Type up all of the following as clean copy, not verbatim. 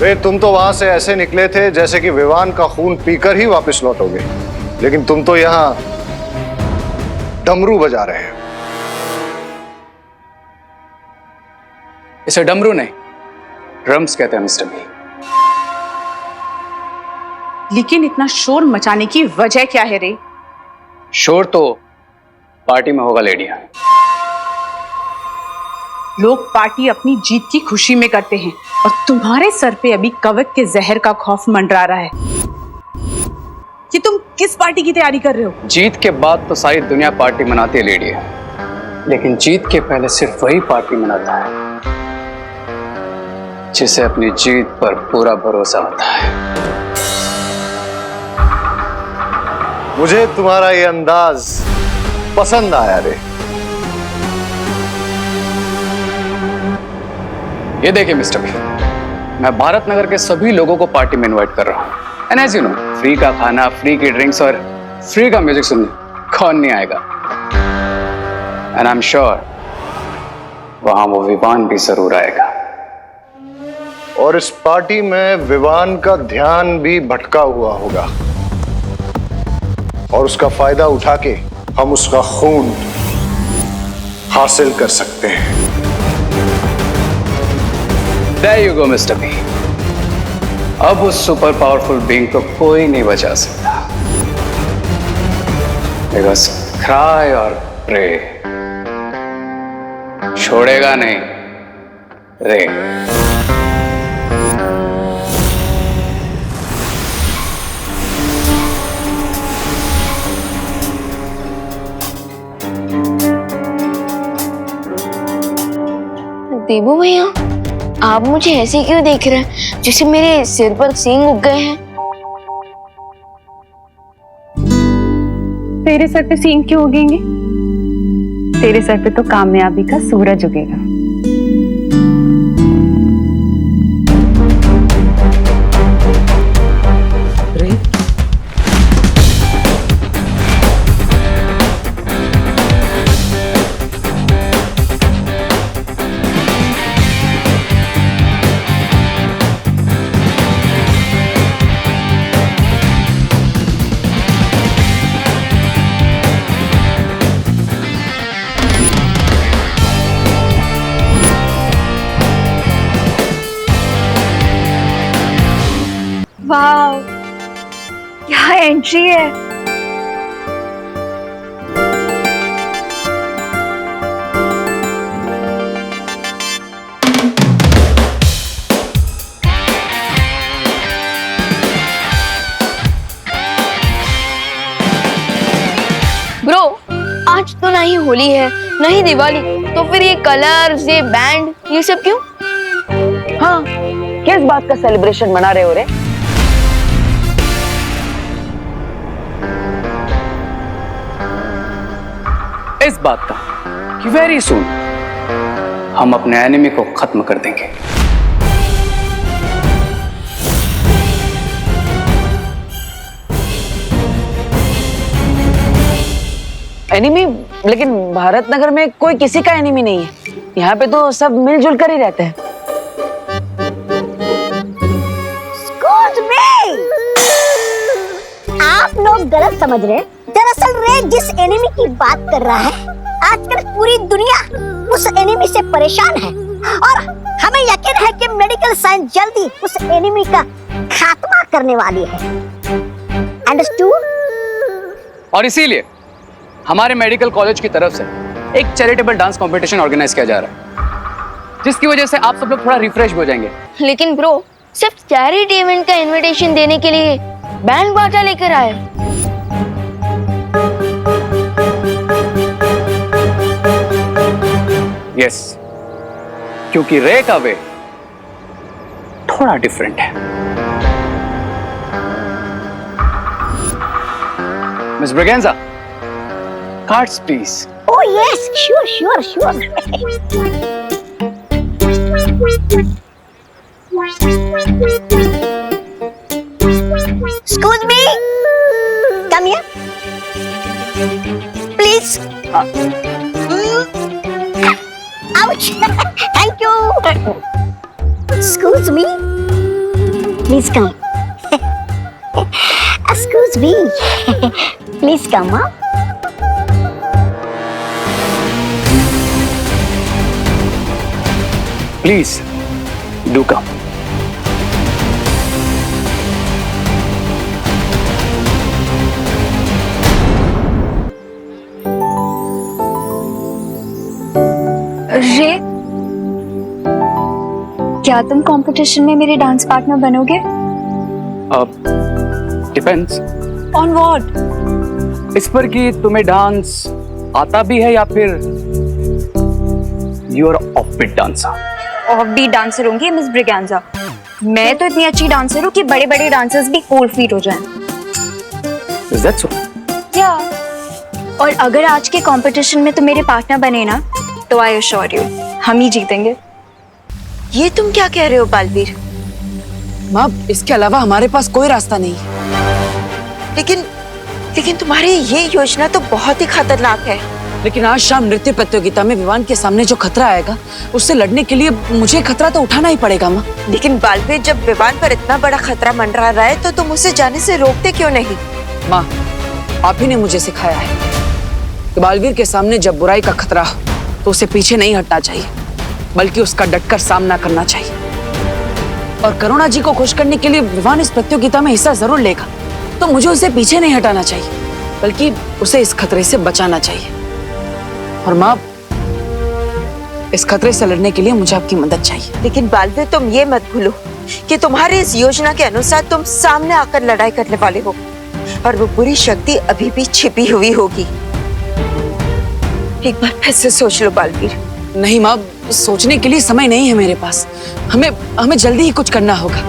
रे तुम तो वहां से ऐसे निकले थे जैसे कि विवान का खून पीकर ही वापस लौटोगे, लेकिन तुम तो यहां डमरू बजा रहे हो। इसे डमरू नहीं, ड्रम्स कहते हैं मिस्टर बी। लेकिन इतना शोर मचाने की वजह क्या है रे? शोर तो पार्टी में होगा लेडियां। लोग पार्टी अपनी जीत की खुशी में करते हैं और तुम्हारे सर पे अभी कवक के जहर का खौफ मंडरा रहा है। कि तुम किस पार्टी की तैयारी कर रहे हो? जीत के बाद तो सारी दुनिया पार्टी मनाती है लेडियां, लेकिन जीत के पहले सिर्फ वही पार्टी मनाता है जिसे अपनी जीत पर पूरा भरोसा होता है। मुझे तुम्हारा ये अंदाज पसंद आया रे। ये देखिए मिस्टर बी, मैं भारत नगर के सभी लोगों को पार्टी में इनवाइट कर रहा हूं। And as you know, free का खाना, फ्री की ड्रिंक्स और फ्री का म्यूजिक सुनने कौन नहीं आएगा। एंड आई एम श्योर वहां वो विवान भी जरूर आएगा। और इस पार्टी में विवान का ध्यान भी भटका हुआ होगा और उसका फायदा उठा के हम उसका खून हासिल कर सकते हैं। There you go, Mr. B. अब उस सुपर पावरफुल बीइंग को कोई नहीं बचा सकता। Because cry और pray छोड़ेगा नहीं रे। देबू भैया, आप मुझे ऐसे क्यों देख रहे हैं जैसे मेरे सिर पर सींग उग गए हैं? तेरे सर पे सींग क्यों उगेंगे? तेरे सर पे तो कामयाबी का सूरज उगेगा। वाह, क्या एंट्री है। ब्रो, आज तो ना ही होली है ना ही दिवाली, तो फिर ये कलर्स, ये बैंड, ये सब क्यों? हाँ, किस बात का सेलिब्रेशन मना रहे हो रे? इस बात का कि वेरी सून हम अपने एनिमी को खत्म कर देंगे। एनिमी? लेकिन भारत नगर में कोई किसी का एनिमी नहीं है। यहाँ पे तो सब मिलजुल कर ही रहते हैं। Excuse me! आप लोग गलत समझ रहे हैं। दरअसल रे जिस एनिमी की बात कर रहा है, आजकल पूरी दुनिया उस एनिमी से परेशान है और हमें यकीन है कि मेडिकल साइंस जल्दी उस एनिमी का खात्मा करने वाली है। अंडरस्टूड? और इसीलिए हमारे मेडिकल कॉलेज की तरफ से एक चैरिटेबल डांस कंपटीशन ऑर्गेनाइज किया जा रहा है, जिसकी वजह से आप सब लोग थोड़ा रिफ्रेश हो जाएंगे। लेकिन ब्रो, सिर्फ चैरिटी इवेंट का इनविटेशन देने के लिए बैंड बाजा लेकर आए। यस, क्योंकि रे का वे थोड़ा डिफरेंट है। Miss Braganza, cards please. Oh yes, sure. Excuse me. Come here. Please. Ouch. Thank you. Excuse me. Please come. Excuse me, please come. Please do come. रे, क्या तुम कंपटीशन में मेरे डांस पार्टनर बनोगे? Depends on what? इस पर कि तुम्हें डांस आता भी है या फिर you are offbeat dancer. Offbeat dancer होंगी मिस ब्रिगेंजा। मैं तो इतनी अच्छी डांसर हूँ कि बड़े बड़े डांसर्स भी कोल्ड फीट हो जाएं। Is that so? या और अगर आज के कंपटीशन में तुम मेरे पार्टनर बने ना, तो आई अश्योर यू हम ही जीतेंगे। ये तुम क्या कह रहे हो बालवीर? माँ, इसके अलावा हमारे पास कोई रास्ता नहीं। लेकिन तुम्हारी ये योजना तो बहुत ही खतरनाक है। लेकिन आज शाम नृत्य प्रतियोगिता में विवान के सामने जो खतरा आएगा, उससे लड़ने के लिए मुझे खतरा तो उठाना ही पड़ेगा माँ। लेकिन बालवीर, जब विवान पर इतना बड़ा खतरा मंडरा रहा है तो तुम उसे जाने से रोकते क्यों नहीं? माँ, आप ही ने मुझे सिखाया है कि बालवीर के सामने जब बुराई का खतरा हो तो उसे पीछे नहीं हटना चाहिए, बल्कि उसका डटकर सामना करना चाहिए। और करुणा जी को खुश करने के लिए विवान इस प्रतियोगिता में हिस्सा जरूर लेगा, तो मुझे उसे पीछे नहीं हटाना चाहिए, बल्कि उसे इस खतरे से बचाना चाहिए। और माँ, इस खतरे से लड़ने के लिए मुझे आपकी मदद चाहिए। लेकिन बालवीर, तुम ये मत भूलो कि तुम्हारी इस योजना के अनुसार तुम सामने आकर लड़ाई करने वाले हो, और वो बुरी शक्ति अभी भी छिपी हुई होगी। एक बार फिर से सोच लो बालवीर। नहीं माँ, सोचने के लिए समय नहीं है मेरे पास। हमें जल्दी ही कुछ करना होगा।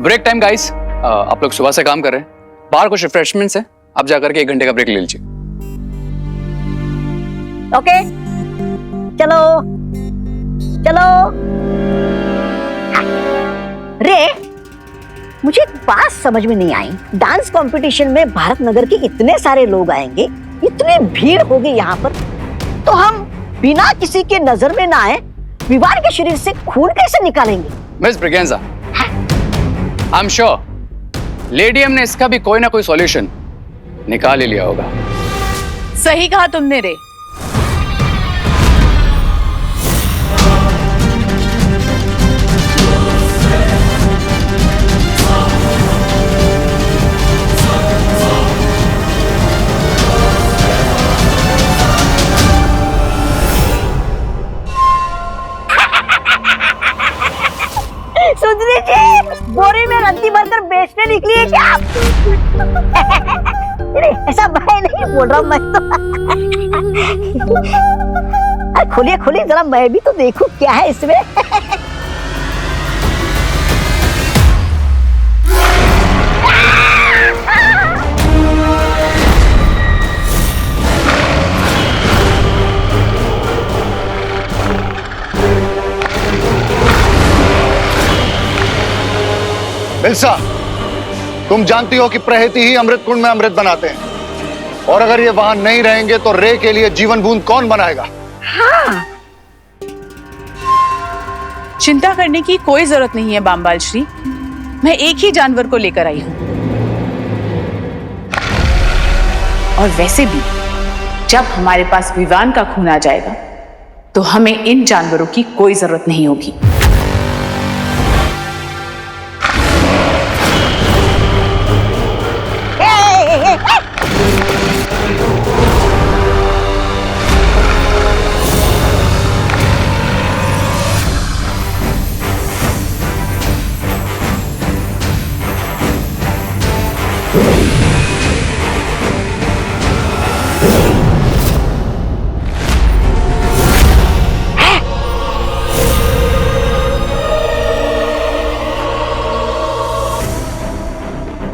Break time guys. आप लोग सुबह से काम कर रहे हैं, बाहर कुछ रिफ्रेशमेंट्स है, आप जाकर के 1 घंटे का ब्रेक ले लीजिए। ओके, चलो चलो। रे, मुझे एक बात समझ में नहीं आई। डांस कंपटीशन में भारत नगर के इतने सारे लोग आएंगे, इतनी भीड़ होगी यहाँ पर, तो हम बिना किसी के नजर में ना आए विवान के शरीर से खून कैसे निकालेंगे? Miss Braganza, I am sure lady M ने इसका भी कोई ना कोई सॉल्यूशन निकाल ही लिया होगा। सही कहा तुमने रे। सुंदरी जी, बोरी में रद्दी भरकर बेचने निकली है क्या आप? नहीं, ऐसा मैं नहीं बोल रहा हूँ, मैं तो खोलिए खोलिए जरा, मैं भी तो देखूं क्या है इसमें। मिल्सा, तुम जानती हो कि प्रहती ही अमृत कुंड में अमृत बनाते हैं, और अगर ये वहां नहीं रहेंगे तो रे के लिए जीवन बूंद कौन बनाएगा? हाँ, चिंता करने की कोई जरूरत नहीं है बामबाल श्री। मैं एक ही जानवर को लेकर आई हूं, और वैसे भी जब हमारे पास विवान का खून आ जाएगा तो हमें इन जानवरों की कोई जरूरत नहीं होगी।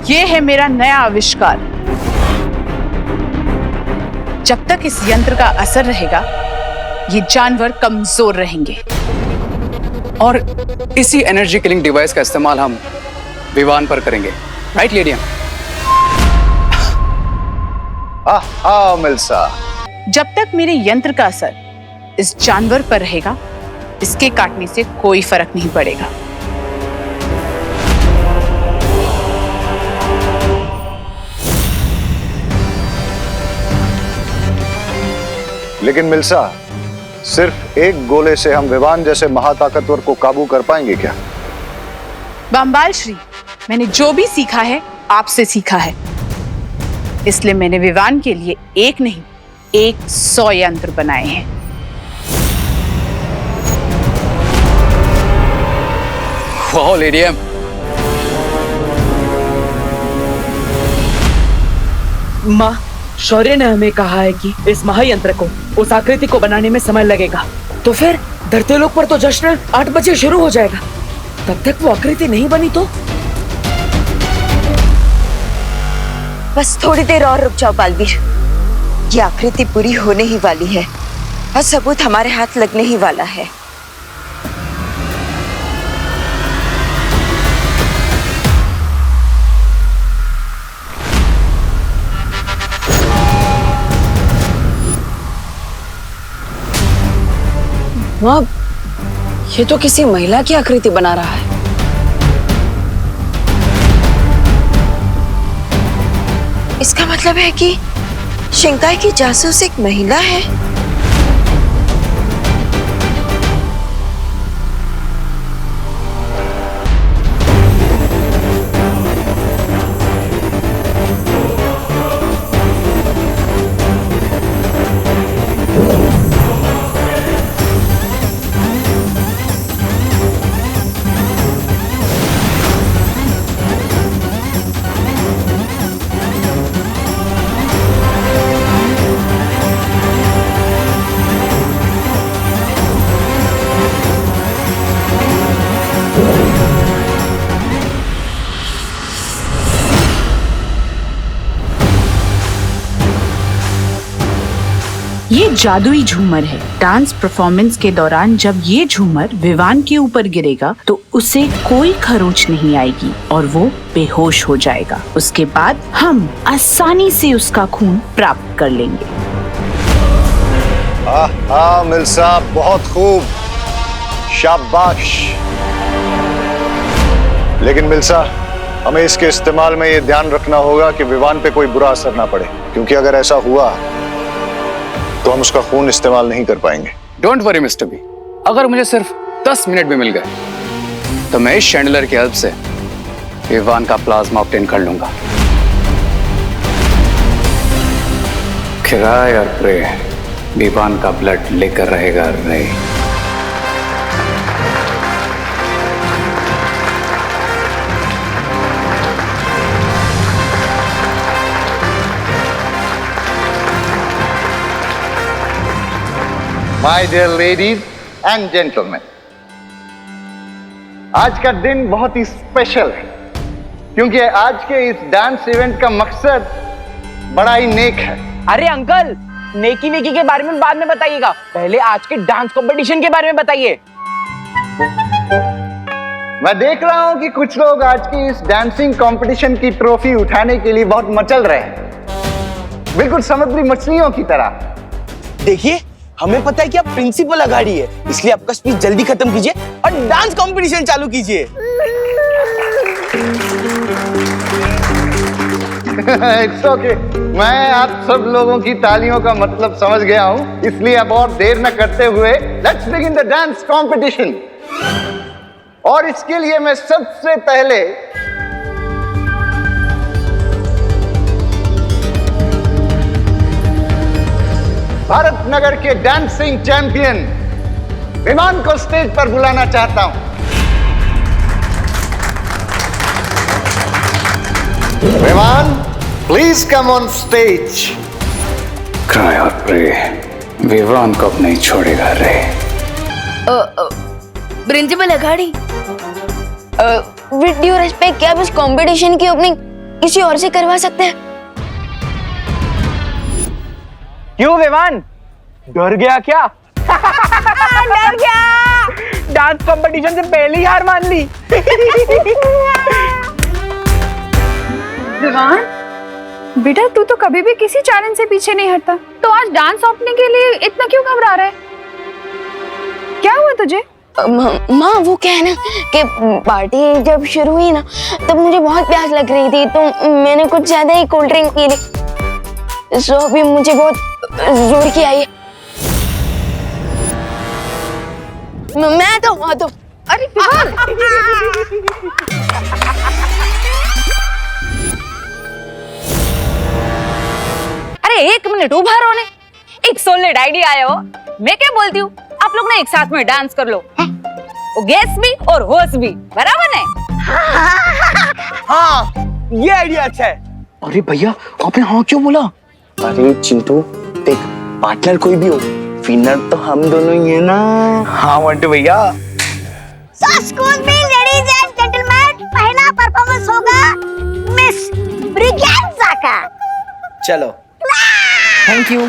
ये है मेरा नया आविष्कार। जब तक इस यंत्र का असर रहेगा, ये जानवर कमजोर रहेंगे। और इसी एनर्जी किलिंग डिवाइस का इस्तेमाल हम विवान पर करेंगे, राइट लेडियम? हाँ मिल्सा, जब तक मेरे यंत्र का असर इस जानवर पर रहेगा, इसके काटने से कोई फर्क नहीं पड़ेगा। लेकिन मिल्सा, सिर्फ एक गोले से हम विवान जैसे महाताकतवर को काबू कर पाएंगे क्या? बम्बाल श्री, मैंने जो भी सीखा है आपसे सीखा है, इसलिए मैंने विवान के लिए एक नहीं 100 यंत्र बनाए हैं। वाह लेडियम, माँ, शौर्य ने हमें कहा है कि इस महायंत्र को, उस आकृति को बनाने में समय लगेगा। तो फिर धरती लोक पर तो जश्न 8 बजे शुरू हो जाएगा। तब तक वो आकृति नहीं बनी तो? बस थोड़ी देर और रुक जाओ बालवीर। ये आकृति पूरी होने ही वाली है और सबूत हमारे हाथ लगने ही वाला है। माँ, ये तो किसी महिला की आकृति बना रहा है। इसका मतलब है कि शिंकाई की जासूस एक महिला है। ये जादुई झूमर है। डांस परफॉर्मेंस के दौरान जब ये झूमर विवान के ऊपर गिरेगा तो उसे कोई खरोंच नहीं आएगी और वो बेहोश हो जाएगा। उसके बाद हम आसानी से उसका खून प्राप्त कर लेंगे। हाँ मिल्सा, बहुत खूब, शाबाश। लेकिन मिल्सा, हमें इसके इस्तेमाल में ये ध्यान रखना होगा कि विवान पे कोई बुरा असर ना पड़े, क्योंकि अगर ऐसा हुआ तो हम उसका खून इस्तेमाल नहीं कर पाएंगे। डोंट वरी मिस्टर बी, अगर मुझे सिर्फ 10 मिनट भी मिल गए तो मैं इस शैंडलर की हेल्प से विवान का प्लाज्मा ऑब्टेन कर लूंगा। खिराय और प्रे विवान का ब्लड लेकर रहेगा रे। My dear ladies and gentlemen, आज का दिन बहुत ही स्पेशल है, क्योंकि आज के इस डांस इवेंट का मकसद बड़ा ही नेक है। अरे अंकल, नेकी वेकी के बारे में बाद में बताइएगा, पहले आज के डांस कंपटीशन के बारे में बताइए। मैं देख रहा हूं कि कुछ लोग आज की इस डांसिंग कंपटीशन की ट्रॉफी उठाने के लिए बहुत मचल रहे हैं, बिल्कुल समुद्री मछलियों की तरह। देखिए, हमें पता है कि आप प्रिंसिपल अगाड़ी है, इसलिए आपका स्पीच जल्दी खत्म कीजिए और डांस कंपटीशन चालू कीजिए। इट्स ओके, मैं आप सब लोगों की तालियों का मतलब समझ गया हूं, इसलिए अब और देर न करते हुए let's begin the dance competition. और इसके लिए मैं सबसे पहले भारत नगर के डांसिंग चैंपियन विमान को स्टेज पर बुलाना चाहता हूं। विमान, please come on stage. Cry और प्रे विवान को अब नहीं छोड़ेगा रे। Principal Aghadi, with due respect, क्या आप इस कंपटीशन की ओपनिंग किसी और से करवा सकते हैं? क्यों विवान, डर गया क्या? डर गया, डांस कंपटीशन से पहले ही हार मान ली। विवान, बेटा तू तो कभी भी किसी चैलेंज से पीछे नहीं हटता, तो आज डांस ओपनिंग के लिए इतना क्यों घबरा रहा है? क्या हुआ तुझे? माँ वो क्या है ना कि पार्टी जब शुरू हुई ना तब मुझे बहुत प्यास लग रही थी, तो मैंने कुछ ज्यादा ही कोल्ड ड्रिंक पी ली, सो अभी मुझे बहुत जोर की आई है। मैं तो अरे विवान अरे एक मिनट उभा रहो ने, एक सोलिड आइडिया आया हो। मैं क्या बोलती हूँ, आप लोग ना एक साथ में डांस कर लो, वो गेस्ट भी और होस्ट भी, बराबर है? हाँ ये आइडिया अच्छा है। अरे भैया आपने हाँ क्यों बोला? अरे चिंटू देख, पार्टनर कोई भी हो, विनर तो हम दोनों ही है ना। हाँ मंटू भैया। So excuse me, ladies and gentlemen, पहला परफॉर्मेंस होगा मिस ब्रिगेंजा का। चलो थैंक यू।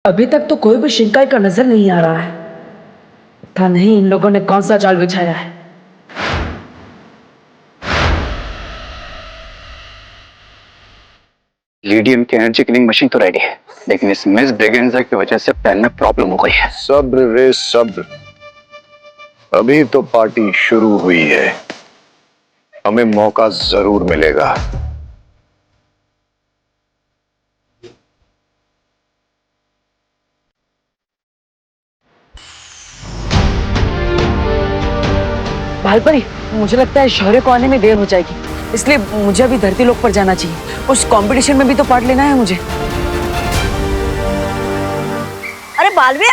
अभी तक तो कोई भी शिकायत का नजर नहीं आ रहा है। पता नहीं इन लोगों ने कौन सा जाल बिछाया है। लीडियम की एनर्जी किलिंग मशीन तो रेडी है, लेकिन इस मिस ब्रिगेंजा की वजह से प्लान में प्रॉब्लम हो गई है। सब्र रे सब्र, अभी तो पार्टी शुरू हुई है, हमें मौका जरूर मिलेगा। भालपरी, मुझे लगता है शौर्य को आने में देर हो जाएगी, इसलिए मुझे अभी धरती लोक पर जाना चाहिए। उस कंपटीशन में भी तो पार्ट लेना है मुझे। अरे बालवीर,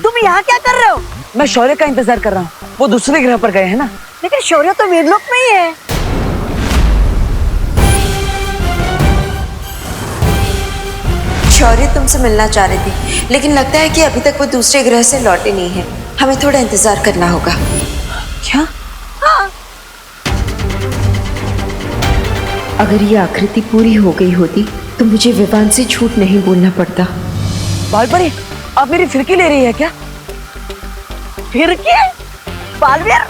तुम यहाँ क्या कर रहे हो? मैं शौर्य का इंतजार कर रहा हूँ, वो दूसरे ग्रह पर गए हैं ना। लेकिन शौर्य तो वीरलोक में ही है। शौर्य तुमसे मिलना चाह रही थी, लेकिन लगता है कि अभी तक वो दूसरे ग्रह से लौटे नहीं है। हमें थोड़ा इंतजार करना होगा। क्या? अगर ये आकृति पूरी हो गई होती तो मुझे विवान से झूठ नहीं बोलना पड़ता। बालपरी, आप मेरी फिरकी ले रही है क्या? फिरकी? बालवीर,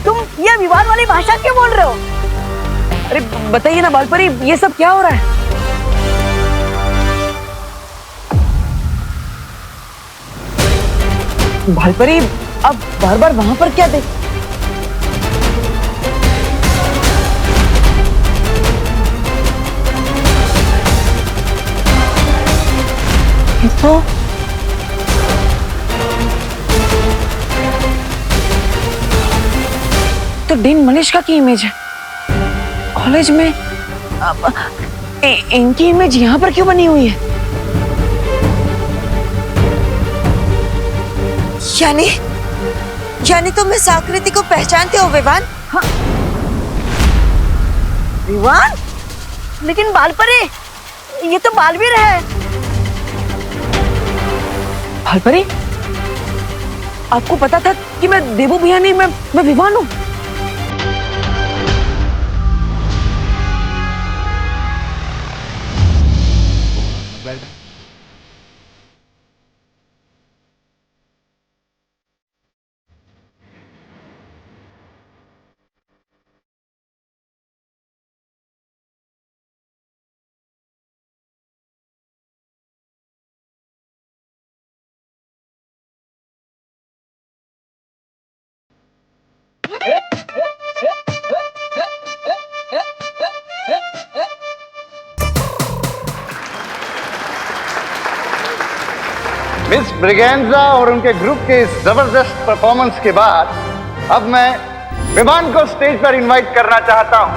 तुम ये विवाद वाली भाषा क्यों बोल रहे हो? अरे बताइए ना बालपरी, ये सब क्या हो रहा है? बालपरी, अब बार बार वहां पर क्या देख? तो डीन मनीषा की इमेज है कॉलेज में। इनकी इमेज यहाँ पर क्यों बनी हुई है? यानी तुम इस आकृति को पहचानते हो विवान? हाँ। विवान? लेकिन बालपरी, ये तो बालवीर है। बालपरी, आपको पता था कि मैं देवू भैया नहीं, मैं विवान हूँ। मिस ब्रिगेंजा और उनके ग्रुप के इस जबरदस्त परफॉर्मेंस के बाद अब मैं विवान को स्टेज पर इनवाइट करना चाहता हूं।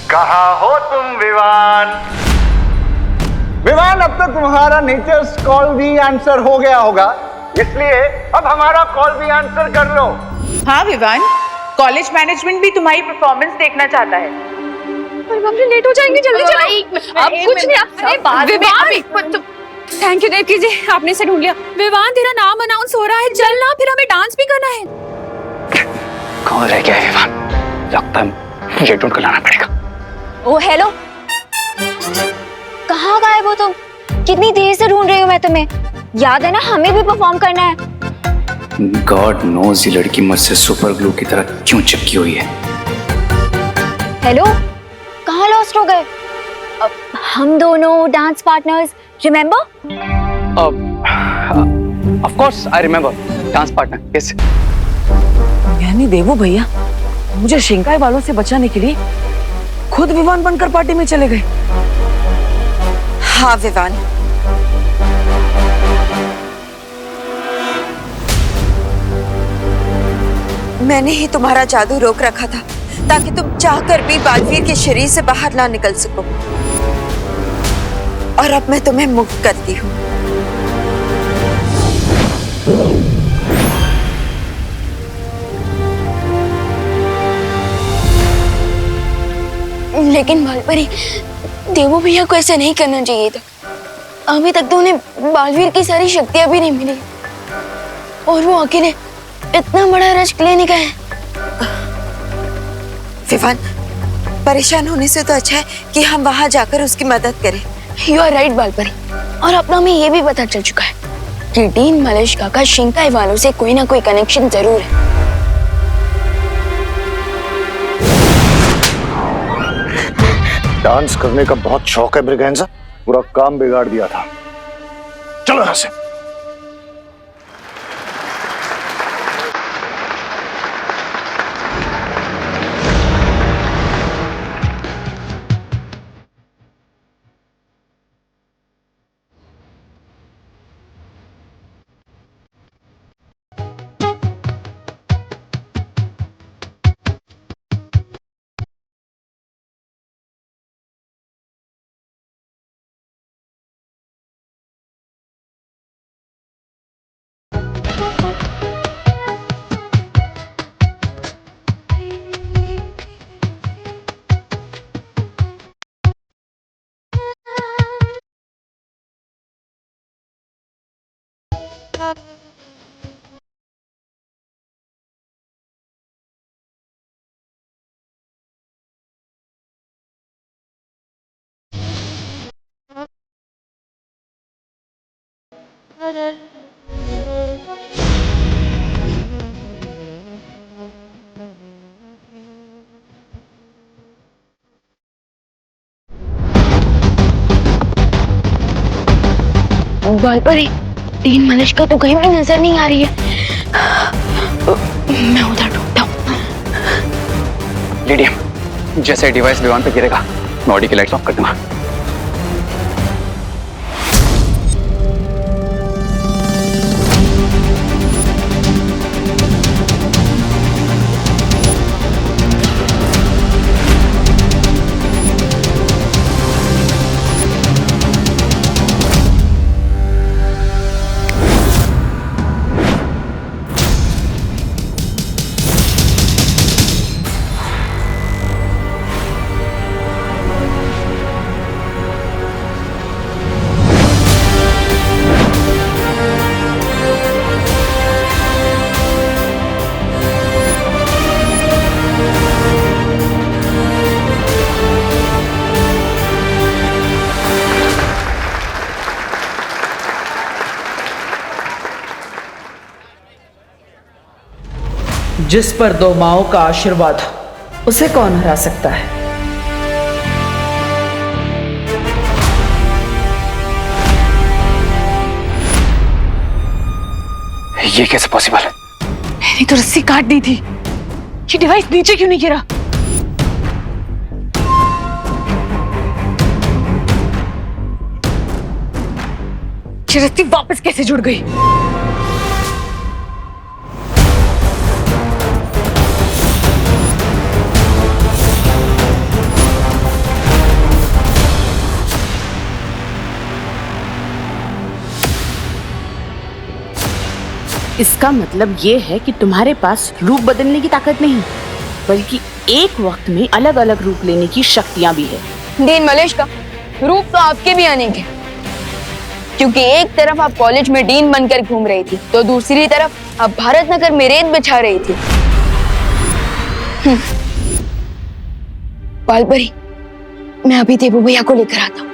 कहाँ हो तुम विवान? विवान, अब तो तुम्हारा नेचर्स कॉल भी आंसर हो गया होगा, इसलिए अब हमारा कॉल भी आंसर कर लो। हाँ विवान, कॉलेज मैनेजमेंट भी तुम्हारी परफॉर्मेंस देखना चाहता है। हम लेट हो जाएंगे, जल्दी चलो। अब कुछ नहीं, विवान थैंक यू देवकी जी, आपने इसे ढूंढ लिया। विवान, तेरा नाम अनाउंस हो रहा है, चलना, फिर हमें डांस भी करना है। कौन रह गया है विवान? लगता है ये ढूंढ कर लाना पड़ेगा। ओ हेलो, कहाँ गायब हो तुम? कितनी देर से ढूंढ रही हूँ मैं तुम्हें। याद है ना, हमें भी परफॉर्म करना है। गॉड नोज ये लड़की मुझसे सुपर ग्लू की तरह क्यों चिपकी हुई है। हेलो, कहाँ लॉस्ट हो गए? हम दोनों dance partners, remember? Of course I remember, dance partner. Yes. यानी देवू भैया मुझे शिंकाई वालों से बचाने के लिए खुद विवान बनकर पार्टी में चले गए। हाँ विवान, मैंने ही तुम्हारा जादू रोक रखा था ताकि तुम चाहकर भी बालवीर के शरीर से बाहर ना निकल सको, और अब मैं तुम्हें मुक्त करती हूँ। लेकिन बालपरी, देवू भैया को ऐसा नहीं करना चाहिए था। अभी तक तो उन्हें बालवीर की सारी शक्तियां भी नहीं मिली और वो अकेले इतना बड़ा रिस्क लेने का है। विवान, परेशान होने से तो अच्छा है कि हम वहां जाकर उसकी मदद करें। यू आर राइट बालपरी, और अब तो हमें ये भी पता चल चुका है कि डीन मलेशिका का शिंकाई वालों से कोई ना कोई कनेक्शन जरूर है। डांस करने का बहुत शौक है ब्रिगेंजा, पूरा काम बिगाड़ दिया था। चलो यहां से। बालपरी, डीन मलेशिका तो कहीं भी नजर नहीं आ रही है। मैं उधर ढूंढता हूँ। लिडिया, जैसे डिवाइस विवान पे गिरेगा मैं ऑडी की लाइट्स ऑफ कर दूंगा। जिस पर दो माओं का आशीर्वाद हो उसे कौन हरा सकता है। ये कैसे पॉसिबल है? मैंने तो रस्सी काट दी थी, ये डिवाइस नीचे क्यों नहीं गिरा? ये रस्सी वापस कैसे जुड़ गई? इसका मतलब ये है कि तुम्हारे पास रूप बदलने की ताकत नहीं, बल्कि एक वक्त में अलग अलग रूप लेने की शक्तियां भी है। डीन मलिश का रूप तो आपके भी अनेक है, क्योंकि एक तरफ आप कॉलेज में डीन बनकर घूम रही थी, तो दूसरी तरफ आप भारत नगर में रेत बिछा रही थी। बालपरी, मैं अभी देबू भैया को लेकर आता हूँ,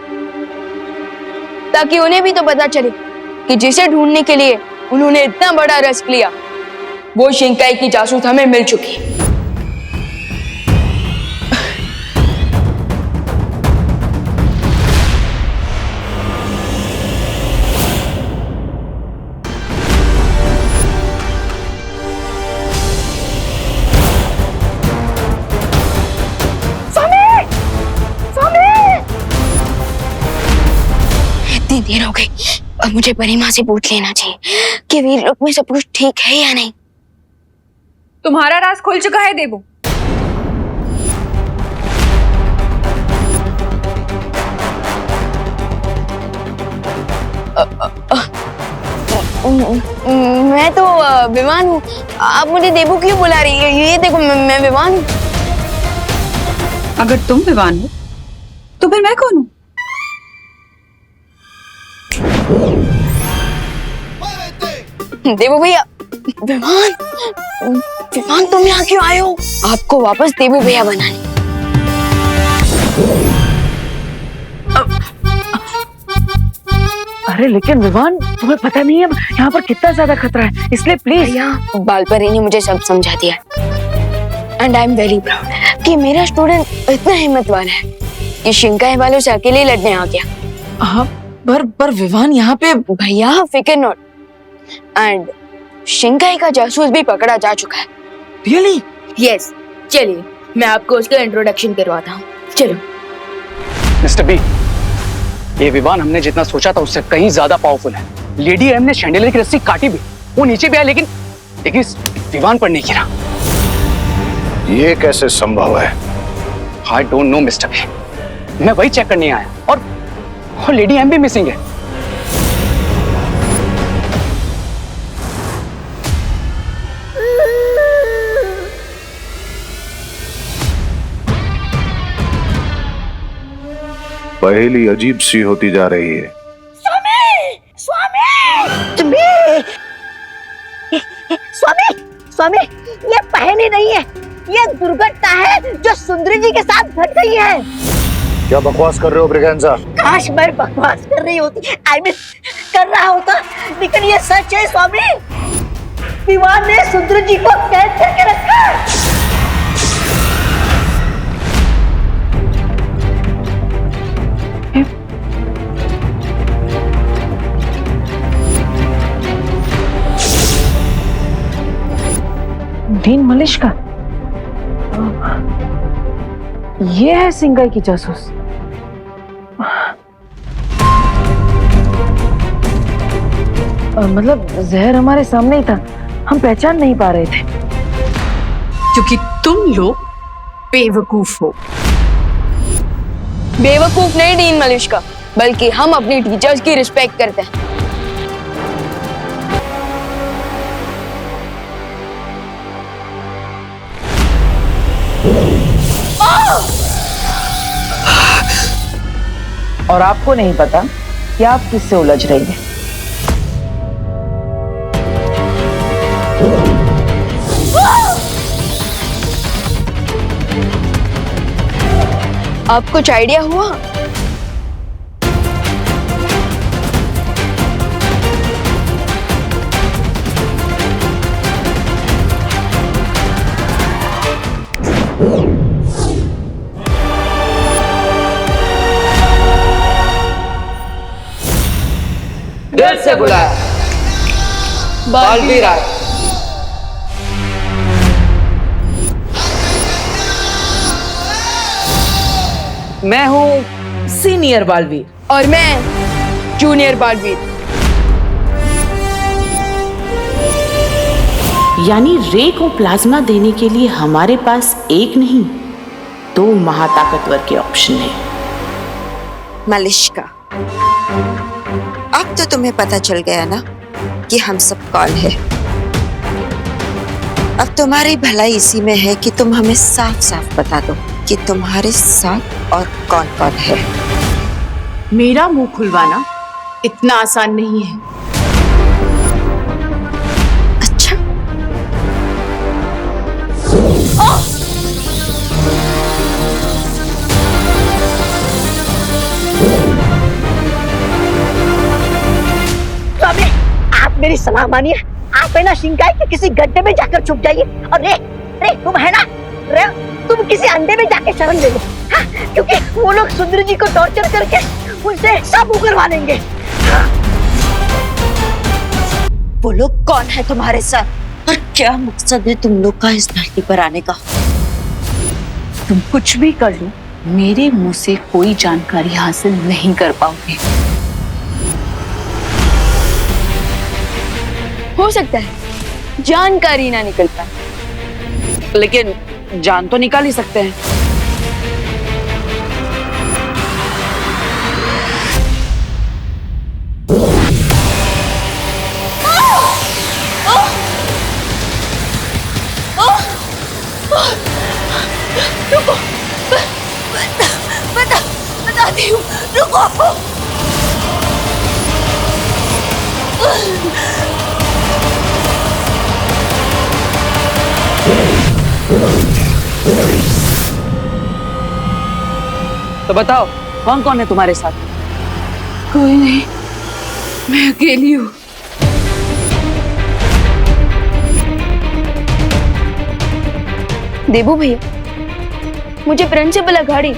ताकि उन्हें भी तो पता चले कि जिसे ढूंढने के लिए उन्होंने इतना बड़ा रिस्क लिया, वो शिंकाई की जासूस हमें मिल चुकी है। इतनी देर हो गई, अब मुझे परिमा से पूछ लेना चाहिए कि वीर लोक में सब कुछ ठीक है या नहीं। तुम्हारा राज खुल चुका है देबू। मैं तो विमान हूँ, आप मुझे देबू क्यों बुला रही है? ये देखो, मैं विमान हूँ। अगर तुम विमान हो तो फिर मैं कौन हूँ? देबू भैया, विमान, विमान तुम यहाँ क्यों आए हो? आपको वापस देबू भैया बनाने। अरे लेकिन विवान, तुम्हें पता नहीं है यहाँ पर कितना ज्यादा खतरा है, इसलिए प्लीज। भैया, बालपरी ने मुझे सब समझा दिया, and I am very proud कि मेरा स्टूडेंट इतना हिम्मत वाला है कि शिंकाई वालों से अकेले लड़ने आ गया। हाँ, पर विवान यहाँ पे। भैया फिकर नॉट, एंड शिंकाई का जासूस भी पकड़ा जा चुका है। रियली? यस, चलिए मैं आपको उसका इंट्रोडक्शन करवाता हूँ, चलो। मिस्टर बी, ये विवान हमने जितना सोचा था उससे कहीं ज्यादा पावरफुल है। लेडी एम ने शैंडिलियर की रस्सी काटी भी, वो नीचे भी आया, लेकिन इस विवान पर नहीं गिरा। ये कैसे संभव है? I don't know mister B, मैं वही चेक करने आया, और लेडी एम भी मिसिंग है। पहेली अजीब सी होती जा रही है। स्वामी, स्वामी, ये पहेली नहीं है, ये दुर्घटना है जो सुंदरी जी के साथ घट गई है। क्या बकवास कर रहे हो ब्रिगेंजा? काश मैं बकवास कर रही होती, आई मीन कर रहा होता, लेकिन ये सच है स्वामी। विवान ने सुंदरी जी को कैद करके रखा है। डीन मलिश का? ये है शिंकाई की जासूस। मतलब जहर हमारे सामने ही था, हम पहचान नहीं पा रहे थे। क्योंकि तुम लोग बेवकूफ हो। बेवकूफ नहीं डीन मलिश का, बल्कि हम अपनी टीचर्स की रिस्पेक्ट करते हैं। और आपको नहीं पता कि आप किससे उलझ रही हैं। आपको कुछ आइडिया हुआ? दिल से बुलाया बालवीर आए। मैं हूँ सीनियर बालवीर। और मैं जूनियर बालवीर। यानी रे को प्लाज्मा देने के लिए हमारे पास एक नहीं 2 महाताकतवर के ऑप्शन है। मलिश्का, अब तो तुम्हें पता चल गया ना कि हम सब कौन है। अब तुम्हारी भलाई इसी में है कि तुम हमें साफ साफ बता दो कि तुम्हारे साथ और कौन कौन है। मेरा मुंह खुलवाना इतना आसान नहीं है। अच्छा, स्वामी, आप मेरी सलाह मानिए। आप है ना शिंकाई के किसी गड्ढे में जाकर छुप जाइए और रे तुम है ना रे, तुम किसी अंडे में जाके शरण ले लो। हाँ, क्योंकि वो लोग सुंदर जी को टॉर्चर करके उनसे सब उगलवा लेंगे। हाँ। वो लोग कौन है तुम्हारे साथ और क्या मकसद है तुम लोग का इस धरती पर आने का? तुम कुछ भी कर लो, मेरे मुंह से कोई जानकारी हासिल नहीं कर पाओगे। हो सकता है जानकारी ना निकल पाए, लेकिन जान तो निकाल ही सकते हैं। बताती हूँ, रुको। तो बताओ कौन कौन है तुम्हारे साथ? कोई नहीं, मैं अकेली हूँ। देबू भैया, मुझे प्रिंसिपल अघाड़ी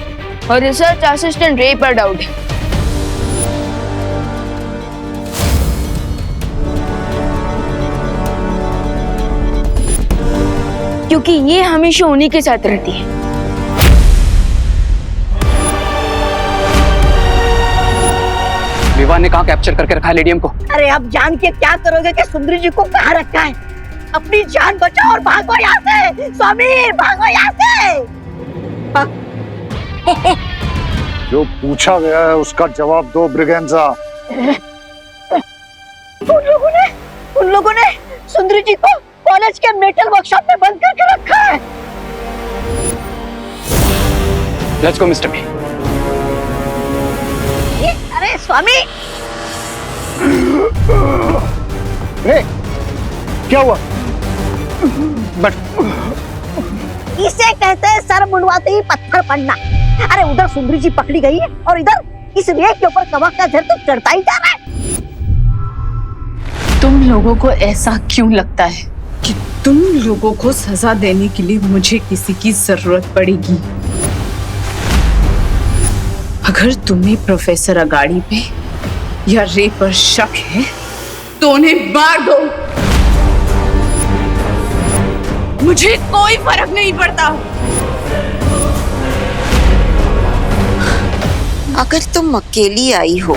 और रिसर्च असिस्टेंट रे पर डाउट है। क्योंकि ये हमेशा उन्हीं के साथ रहती है। विवान ने कहाँ कैप्चर करके रखा है लेडियम को? अरे अब जान के क्या करोगे कि सुंदरी जी को कहाँ रखा है? अपनी जान बचाओ और भागो यहाँ से। स्वामी, भागो यहाँ से। जो पूछा गया है उसका जवाब दो ब्रिगेंजा। उन लोगों ने सुंदरी जी को कॉलेज के मेटल वर्कशॉप में बंद करके रखा है। Let's go mister B. अरे स्वामी, क्या हुआ? बट इसे कहते हैं सर मुंडवाते ही पत्थर पड़ना। अरे उधर सुंदरी जी पकड़ी गई है और इधर इस रेत के ऊपर कवक का झर तो चढ़ता ही जा रहा है। तुम लोगों को ऐसा क्यों लगता है कि तुम लोगों को सजा देने के लिए मुझे किसी की जरूरत पड़ेगी? अगर तुम्हें प्रोफेसर अगाड़ी पे या रे पर शक है तो उन्हें मार दो, मुझे कोई फर्क नहीं पड़ता। अगर तुम अकेली आई हो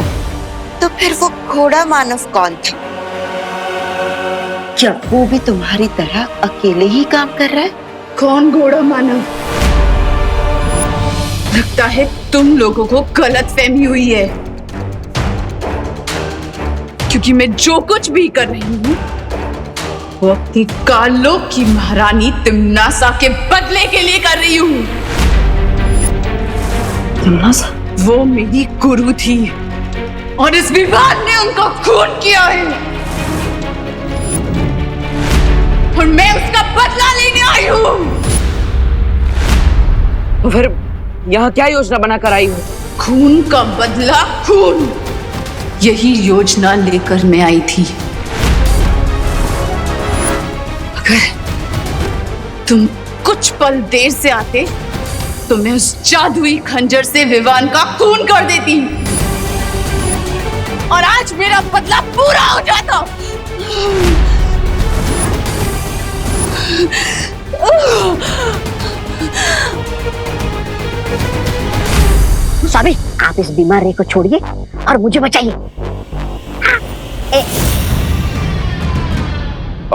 तो फिर वो घोड़ा मानव कौन था? क्या वो भी तुम्हारी तरह अकेले ही काम कर रहा है? कौन घोड़ा मानव? लगता है तुम लोगों को गलतफहमी हुई है, क्योंकि मैं जो कुछ भी कर रही हूँ वो अपनी कालों की महारानी तिम्नासा के बदले के लिए कर रही हूँ। तिम्नासा? वो मेरी गुरु थी और इस विवाद ने उनका खून किया है और मैं उसका बदला लेने आई हूँ। तो फिर यहाँ क्या योजना बनाकर आई हो? खून का बदला खून, यही योजना लेकर मैं आई थी। अगर तुम कुछ पल देर से आते तो मैं उस जादुई खंजर से विवान का खून कर देती और आज मेरा बदला पूरा हो जाता। स्वामी, आप इस बीमार रे को छोड़िए और मुझे बचाइए।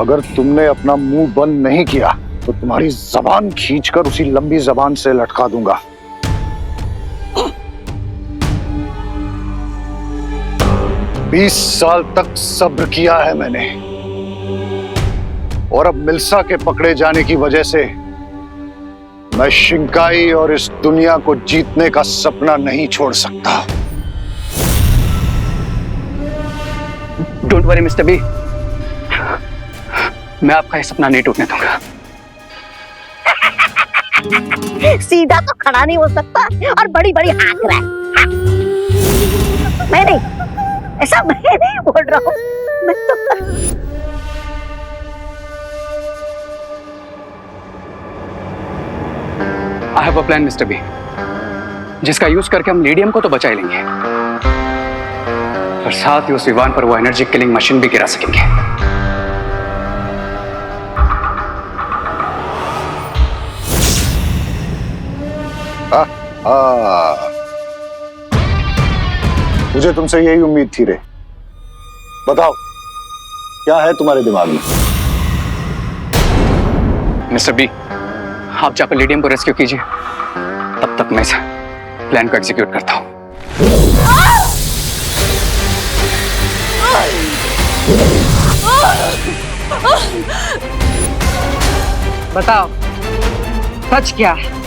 अगर तुमने अपना मुंह बंद नहीं किया तो तुम्हारी जबान खींचकर उसी लंबी जबान से लटका दूंगा। 20 साल तक सब्र किया है मैंने, और अब मिल्सा के पकड़े जाने की वजह से मैं शिंकाई और इस दुनिया को जीतने का सपना नहीं छोड़ सकता। डोंट वरी मिस्टर बी, मैं आपका ये सपना नहीं टूटने दूंगा। सीधा तो खड़ा नहीं हो सकता और बड़ी बड़ी हाँक रहा है। मैं नहीं, ऐसा मैं नहीं बोल रहा हूँ, मैं तो I have a plan mister B, जिसका यूज करके हम लीडियम को तो बचा ही लेंगे, और साथ ही उस विवान पर वो एनर्जी किलिंग मशीन भी गिरा सकेंगे। मुझे तुमसे यही उम्मीद थी रे। बताओ क्या है तुम्हारे दिमाग में? मिस्टर बी, आप जाकर लीडियम को रेस्क्यू कीजिए, तब तक मैं इस प्लान को एग्जीक्यूट करता हूं। बताओ सच क्या है?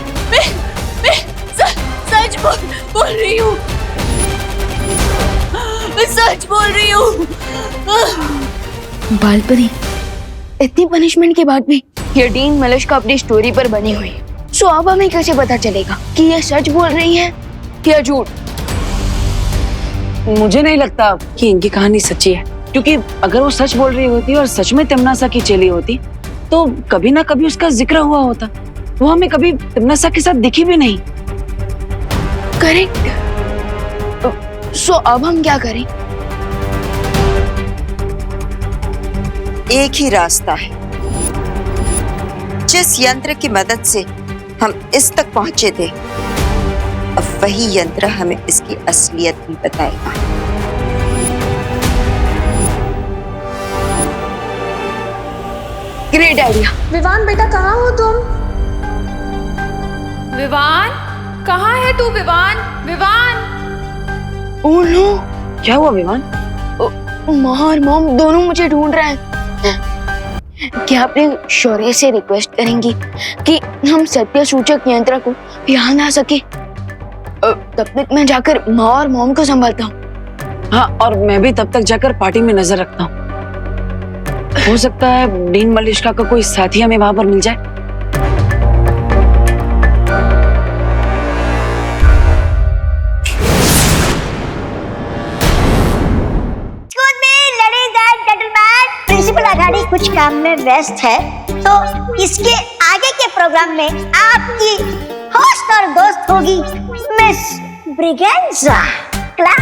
मैं सच बोल रही हूँ, मैं सच बोल रही हूँ। बालपरी, इतनी पनिशमेंट के बाद भी ये डीन मलिश्का अपनी स्टोरी पर बनी हुई है। सो अब हमें कैसे पता चलेगा कि ये सच बोल रही है या झूठ? मुझे नहीं लगता कि इनकी कहानी सच्ची है, क्योंकि अगर वो सच बोल रही होती और सच में तिमनासा की चेली होती तो कभी ना कभी उसका जिक्र हुआ होता। वो हमें कभी तिमनासा के साथ दिखी भी नहीं। करेक्ट। सो अब हम क्या करें? एक ही रास्ता है। जिस यंत्र की मदद से हम इस तक पहुंचे थे, अब वही यंत्र हमें इसकी असलियत भी बताएगा। Great idea. विवान बेटा, कहाँ हो तुम? विवान, कहाँ है तू? विवान, विवान। ओह नो, क्या हुआ विवान? माँ और मॉम दोनों मुझे ढूंढ रहे हैं। क्या आप शौर्य से रिक्वेस्ट करेंगी कि हम सत्य सूचक यंत्र को यहाँ ला सके? तब तक मैं जाकर माँ और मॉम को संभालता हूँ। हाँ, और मैं भी तब तक जाकर पार्टी में नजर रखता हूँ। हो सकता है डीन मलिश्का का कोई साथी हमें वहां पर मिल जाए। प्रिंसिपल अगाड़ी कुछ काम में व्यस्त है, तो इसके आगे के प्रोग्राम में आपकी होस्ट और दोस्त होगी मिस ब्रिगेंजा। क्लैप।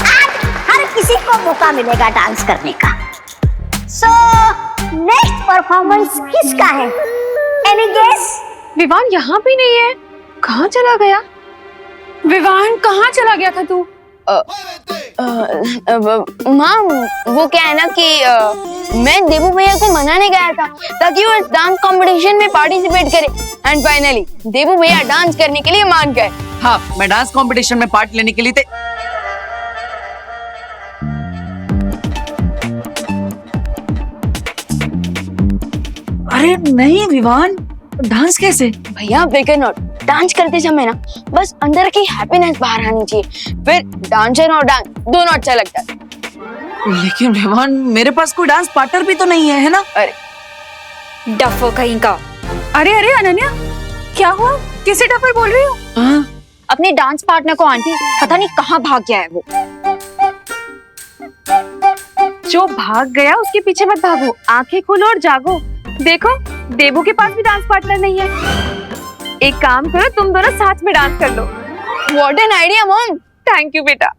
आज हर किसी को मौका मिलेगा डांस करने का। सो नेक्स्ट परफॉर्मेंस किसका है? Any guess? विवान यहाँ भी नहीं है, कहाँ चला गया? विवान, कहाँ चला गया था तू? माँ, वो क्या है ना कि मैं देबू भैया को मनाने गया था ताकि वो इस डांस कंपटीशन में पार्टिसिपेट करे, एंड फाइनली देबू भैया डांस करने के लिए मान गए। हाँ, मैं डांस कंपटीशन में पार्ट लेने के लिए अरे नहीं विवान, डांस कैसे? भैया फिकर नॉट, डांस करते समय ना बस अंदर की हैप्पीनेस बाहर आनी चाहिए, फिर डांसर और डांस दोनों अच्छा लगता है। लेकिन विवान, मेरे पास कोई डांस पार्टनर भी तो नहीं है ना? अरे डफो कहीं का। अरे अरे अनन्या, क्या हुआ? किसे डफर बोल रही हो? हाँ? अपने डांस पार्टनर को आंटी पता नहीं कहाँ भाग गया है वो। जो भाग गया उसके पीछे मत भागो, आंखें खोलो और जागो। देखो, देबू के पास भी डांस पार्टनर नहीं है। एक काम करो, तुम दोनों साथ में डांस कर लो। What an idea mom. Thank you बेटा।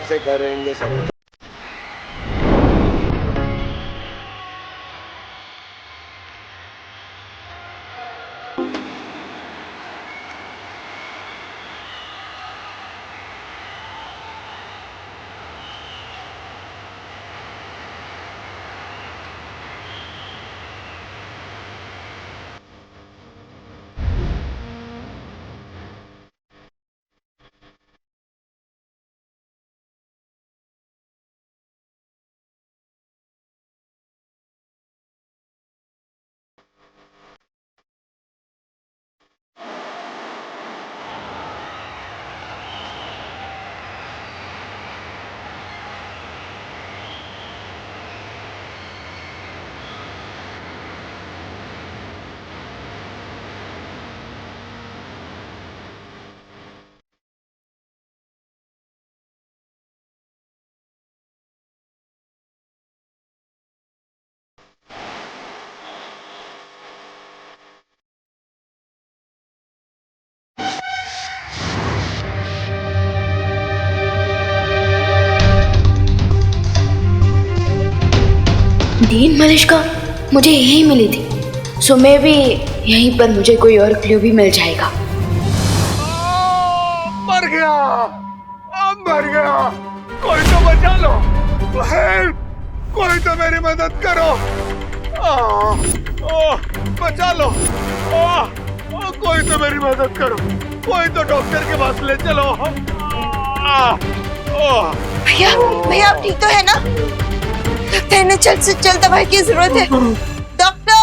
कैसे करेंगे सब। डीन मलिश्का मुझे यही मिली थी, सो मैं भी यहीं पर मुझे कोई और क्लू भी मिल जाएगा। मर गया, मर गया, कोई तो बचा लो, हेल्प, कोई तो मेरी मदद करो, बचा लो, कोई तो मेरी मदद करो, कोई तो डॉक्टर के पास ले चलो। भैया भैया आप ठीक तो है ना? लगता है इन्हें जल्द से जल्द दवाई की जरूरत है। डॉक्टर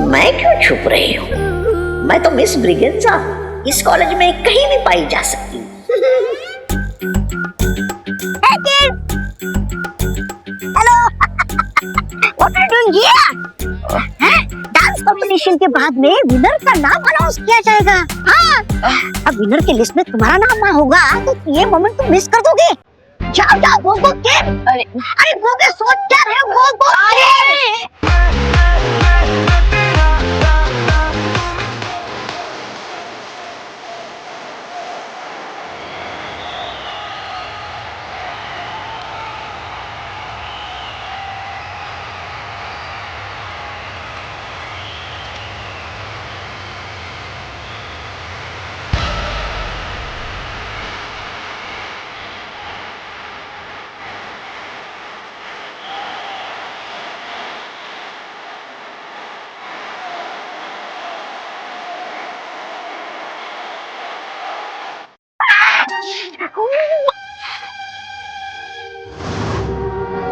मैं क्यों छुप रही हूँ? मैं तो मिस ब्रिगेंजा इस कॉलेज में कहीं भी पाई जा सकती हूँ। Hello, what are you doing here? Dance competition के बाद में विनर का नाम अनाउंस किया जाएगा। हाँ, अब विनर के लिस्ट में तुम्हारा नाम ना होगा तो ये मोमेंट तुम मिस कर दोगे। जाओ जाओ, गो गो के। अरे गो के, सोच क्या रहे हो? गो के।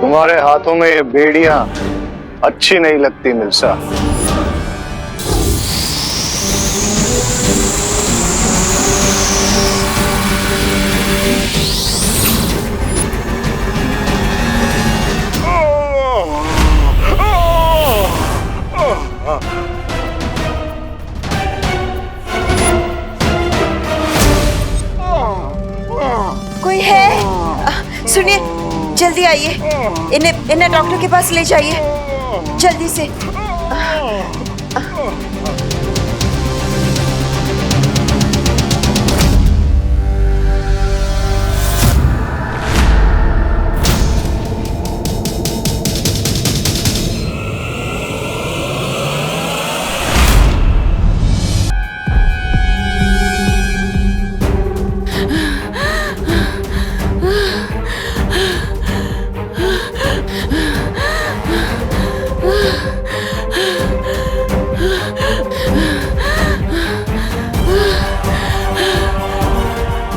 तुम्हारे हाथों में ये बेड़ियां अच्छी नहीं लगती मिल्सा। कोई है? सुनिए, जल्दी आइए, इन्हें डॉक्टर के पास ले जाइए जल्दी से।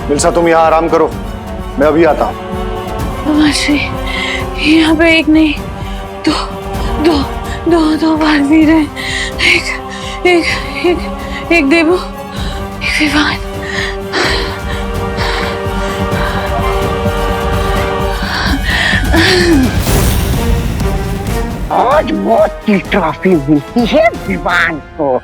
मिल्सा तुम यहाँ आराम करो, मैं अभी आता हूँ। यहाँ पे एक नहीं दो बार वीर हैं। एक देवू, एक विवान। आज मौत की ट्रॉफी मिलती है विवान को।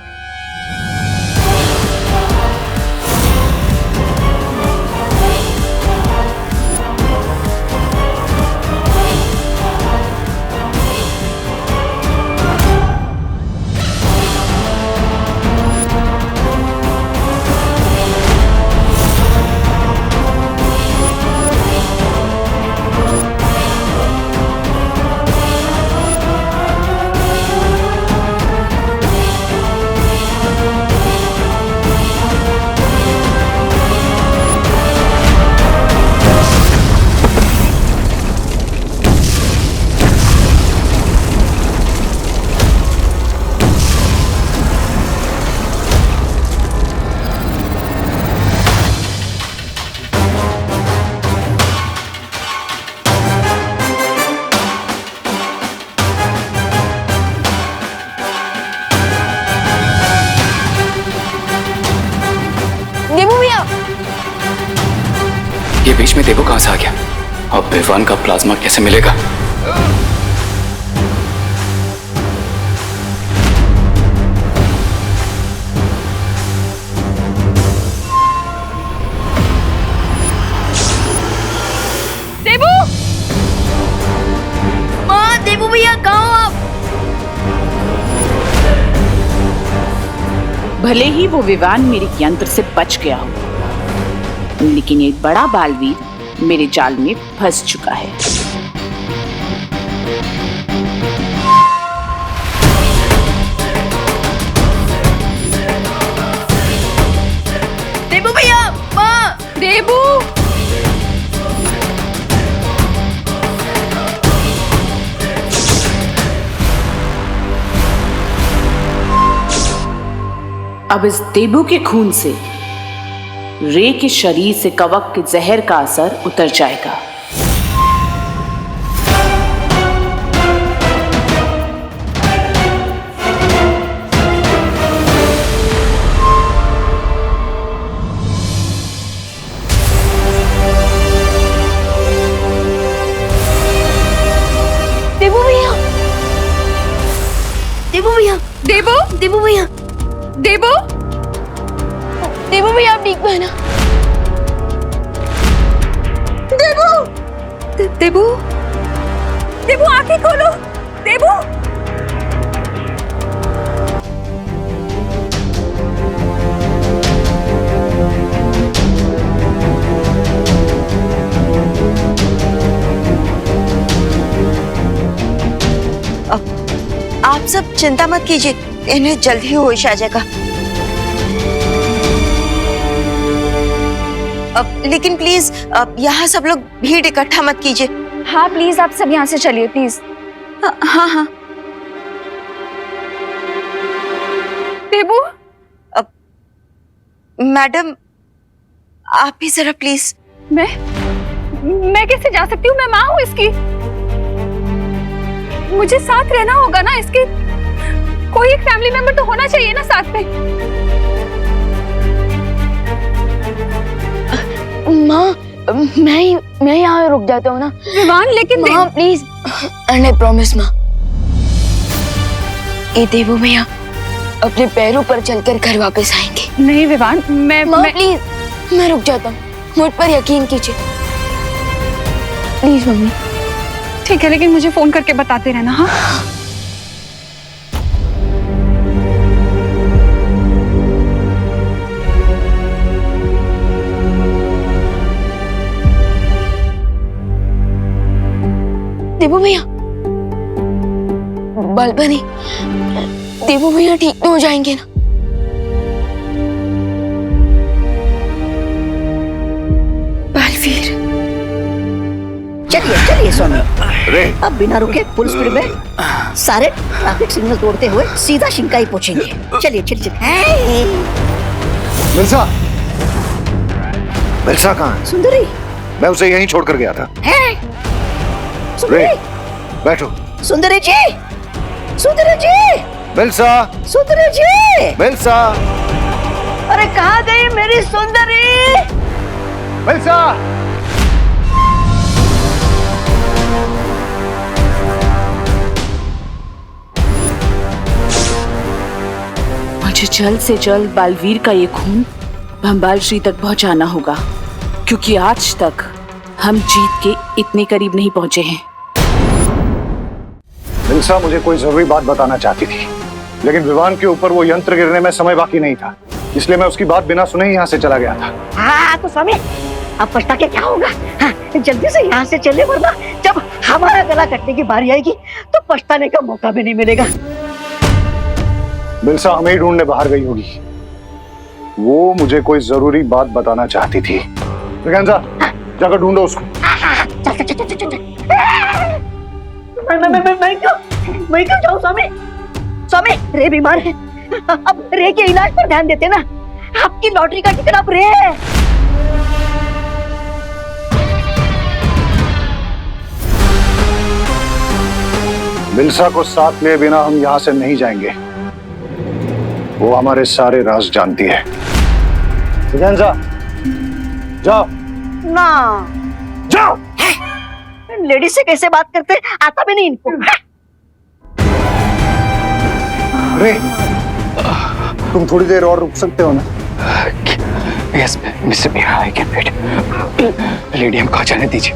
से आ गया? अब विवान का प्लाज्मा कैसे मिलेगा? देबू! माँ, देबू भैया कहाँ हो आप? भले ही वो विवान मेरे यंत्र से बच गया हो, लेकिन एक बड़ा बालवीर मेरे जाल में फंस चुका है। देबू भैया, माँ, देबू! अब इस देबू के खून से रे के शरीर से कवक के जहर का असर उतर जाएगा। देबू भैया, देबू भैया, देबू! देबू भैया, देबू! देबू भैया, आप ठीक है ना? देबू! देबू! देबू, आंखें खोलो! देबू! आप सब चिंता मत कीजिए, इन्हें जल्द ही होश आ जाएगा। लेकिन प्लीज यहाँ सब लोग भीड़ इकट्ठा मत कीजिए। हाँ प्लीज, आप सब यहाँ से चलिए प्लीज। हाँ हाँ। देबू! मैडम, आप ही जरा प्लीज। मैं कैसे जा सकती हूँ? मैं माँ हूँ इसकी। मुझे साथ रहना होगा ना इसके। कोई एक फैमिली मेंबर तो होना चाहिए ना साथ में। माँ, मैं यहाँ रुक जाता हूँ ना। विवान, लेकिन माँ प्लीज। आई प्रॉमिस माँ, ये देबू भैया अपने पैरों पर चलकर घर वापस आएंगे। नहीं विवान, माँ प्लीज, मैं रुक जाता हूँ, मुझ पर यकीन कीजिए प्लीज मम्मी। ठीक है, लेकिन मुझे फोन करके बताते रहना। हाँ देबू भैया, बालबनी, देबू भैया ठीक तो हो जाएंगे ना? बालवीर, चलिए चलिए स्वामी। अब बिना रुके फुल स्पीड में सारे ट्रैफिक सिग्नल तोड़ते हुए सीधा शिंकाई पहुंचेंगे। चलिए चलिए चलिए। मिल्सा, मिल्सा कहाँ है? सुंदरी, मैं उसे यहीं छोड़ कर गया था। सुंदरी, बैठो। सुंदरी जी, सुंदरी जी, मिल्सा, सुंदरी जी, मिल्सा, अरे कहाँ गई मेरी सुंदरी? मिल्सा। मुझे जल्द से जल्द बालवीर का ये खून भंबाल श्री तक पहुंचाना होगा, क्योंकि आज तक हम जीत के इतने करीब नहीं पहुंचे हैं। मिल्सा मुझे कोई जरूरी बात बताना चाहती थी, लेकिन विवान के ऊपर वो यंत्र गिरने में समय बाकी नहीं था, इसलिए मैं उसकी बात बिना सुने ही यहाँ से चला गया था। हाँ तो स्वामी, अब पछता के क्या होगा? हाँ, जल्दी से यहाँ से चले, वरना जब हमारा गला कटने की बारी आएगी तो पछताने का मौका भी नहीं मिलेगा। मिल्सा हमें ही ढूंढने बाहर गई होगी। वो मुझे कोई जरूरी बात बताना चाहती थी। जाकर ढूंढो उसको। मैं क्यों जाऊँ स्वामी? स्वामी, रे बीमार है, अब रे के इलाज पर ध्यान देते ना। आपकी लॉटरी का टिकट अब रे है। मिल्सा को साथ लिए बिना हम यहाँ से नहीं जाएंगे। वो हमारे सारे राज जानती है। जाओ। ना, जाओ। लेडीज से कैसे बात करते आता भी नहीं इनको। अरे तुम थोड़ी देर और रुक सकते हो ना? Yes mister Meera, I can wait. Lady हमको आ जाने दीजिए।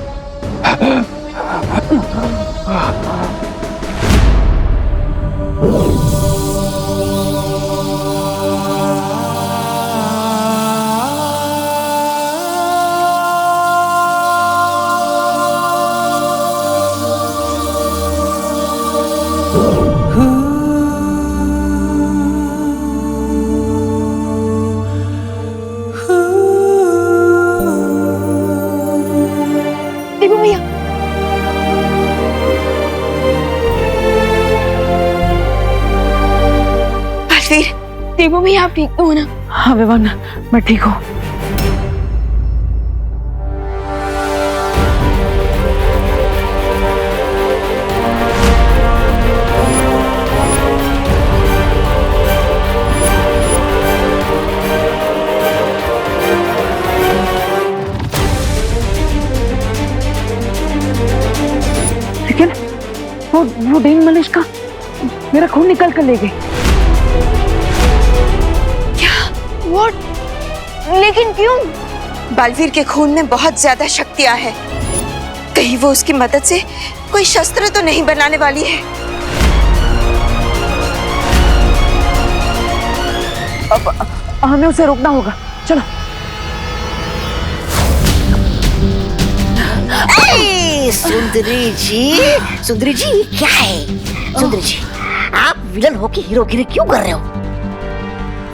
देबू भैया, बलवीर, देबू भैया आप ठीक तो हो ना? हाँ विवान, मैं ठीक हूँ। लेकिन वो डेन मलिश का मेरा खून निकल कर ले गई। What? लेकिन क्यों? बालवीर के खून में बहुत ज्यादा शक्तियां है। कहीं वो उसकी मदद से कोई शस्त्र तो नहीं बनाने वाली है। अब हमें उसे रोकना होगा, चलो। सुंदरी जी ये क्या है? सुंदरी जी, आप विलन होके हीरोगिरी क्यों कर रहे हो?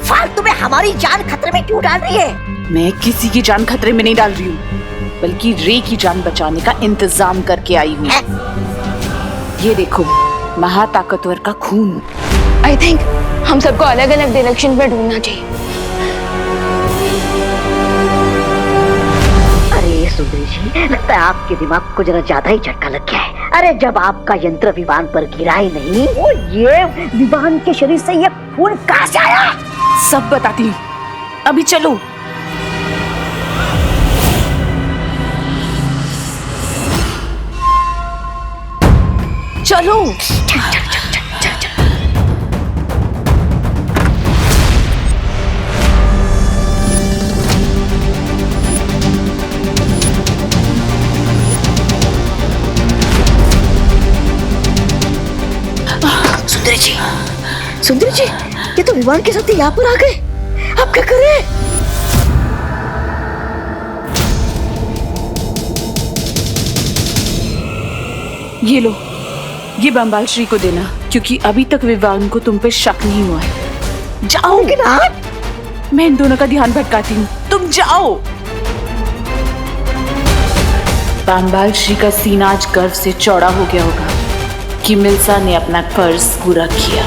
फालतू में हमारी जान खतरे में क्यों डाल रही है? मैं किसी की जान खतरे में नहीं डाल रही हूँ, बल्कि रे की जान बचाने का इंतजाम करके आई हूँ। ये देखो, महाताकतवर का खून। आई थिंक हम सबको अलग अलग डायरेक्शन में ढूंढना चाहिए। अरे सुंदरी जी, लगता है आपके दिमाग को जरा ज्यादा ही झटका लग गया है। अरे जब आपका यंत्र विमान पर गिरा ही नहीं, वो ये विमान के शरीर से ये खून कहां से आया? सब बताती हूँ, अभी चलो। चलो। सुंदरी जी, ये तो विमान के साथ यहाँ पर आ गए। अब क्या करें? ये लो, ये बंबाल श्री को देना, क्योंकि अभी तक विवान को तुम पे शक नहीं हुआ है। जाओ ना, मैं इन दोनों का ध्यान भटकाती हूँ, तुम जाओ। बंबाल श्री का सीना आज गर्व से चौड़ा हो गया होगा कि मिल्सा ने अपना फर्ज पूरा किया।